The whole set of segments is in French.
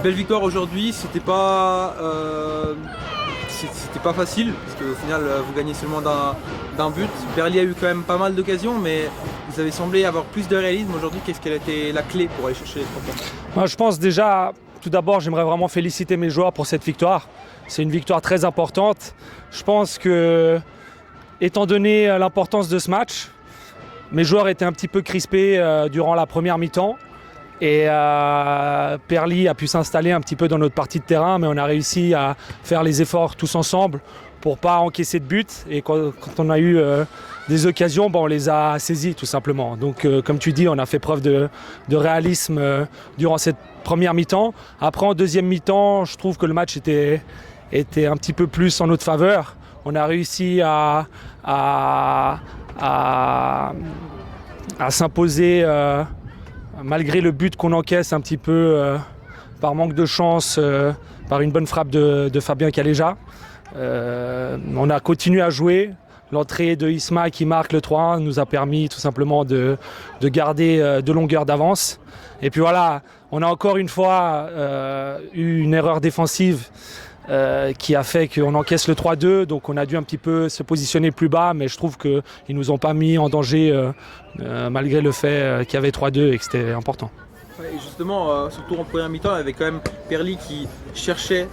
Belle victoire aujourd'hui, c'était pas facile, parce qu'au final vous gagnez seulement d'un but. Perli a eu quand même pas mal d'occasions, mais vous avez semblé avoir plus de réalisme aujourd'hui. Qu'est-ce qu'elle a été la clé pour aller chercher les 3 points? Moi, je pense déjà, tout d'abord, j'aimerais vraiment féliciter mes joueurs pour cette victoire. C'est une victoire très importante. Je pense que, étant donné l'importance de ce match, mes joueurs étaient un petit peu crispés durant la première mi-temps. Et Perli a pu s'installer un petit peu dans notre partie de terrain, mais on a réussi à faire les efforts tous ensemble pour ne pas encaisser de but. Et quand on a eu des occasions, on les a saisies tout simplement. Donc comme tu dis, on a fait preuve de réalisme durant cette première mi-temps. Après, en deuxième mi-temps, je trouve que le match était un petit peu plus en notre faveur. On a réussi à s'imposer malgré le but qu'on encaisse un petit peu par manque de chance, par une bonne frappe de Fabien Caléja. On a continué à jouer. L'entrée de Isma qui marque le 3-1 nous a permis tout simplement de garder de longueur d'avance. Et puis voilà, on a encore une fois eu une erreur défensive qui a fait qu'on encaisse le 3-2, donc on a dû un petit peu se positionner plus bas, mais je trouve qu'ils ne nous ont pas mis en danger malgré le fait qu'il y avait 3-2 et que c'était important. Et justement, surtout en première mi-temps, il y avait quand même Perli qui cherchait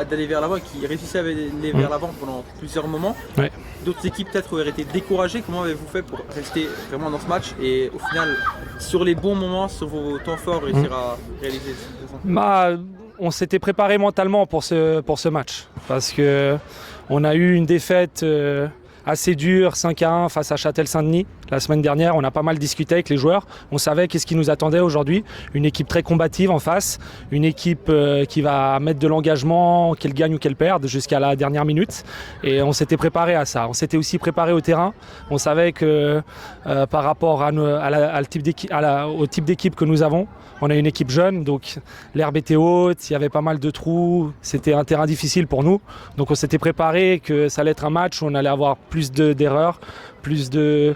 d'aller vers l'avant, qui réussissait à aller vers l'avant pendant plusieurs moments. Ouais. D'autres équipes peut-être auraient été découragées. Comment avez-vous fait pour rester vraiment dans ce match et au final, sur les bons moments, sur vos temps forts, réussir à réaliser ça? On s'était préparé mentalement pour ce match parce qu'on a eu une défaite assez dure 5-1 face à Châtel-Saint-Denis la semaine dernière. On a pas mal discuté avec les joueurs. On savait qu'est-ce qui nous attendait aujourd'hui. Une équipe très combative en face, une équipe qui va mettre de l'engagement, qu'elle gagne ou qu'elle perde jusqu'à la dernière minute. Et on s'était préparé à ça. On s'était aussi préparé au terrain. On savait que par rapport au type d'équipe que nous avons, on a une équipe jeune, donc l'herbe était haute, il y avait pas mal de trous, c'était un terrain difficile pour nous. Donc on s'était préparé que ça allait être un match où on allait avoir plus d'erreurs, plus de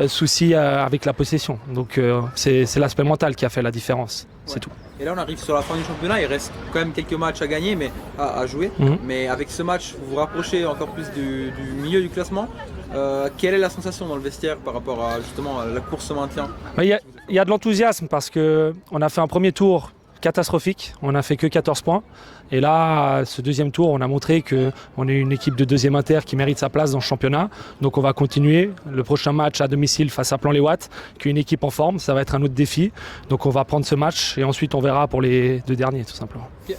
soucis avec la possession. Donc c'est l'aspect mental qui a fait la différence, c'est tout. Et là on arrive sur la fin du championnat, il reste quand même quelques matchs à gagner, mais à jouer. Mais avec ce match, vous vous rapprochez encore plus du milieu du classement. Quelle est la sensation dans le vestiaire par rapport à justement la course au maintien? Il y a de l'enthousiasme parce qu'on a fait un premier tour catastrophique, on n'a fait que 14 points. Et là, ce deuxième tour, on a montré qu'on est une équipe de deuxième inter qui mérite sa place dans le championnat. Donc on va continuer. Le prochain match à domicile face à Plan-les-Ouates, qui est une équipe en forme, ça va être un autre défi. Donc on va prendre ce match et ensuite on verra pour les 2 derniers tout simplement. Okay.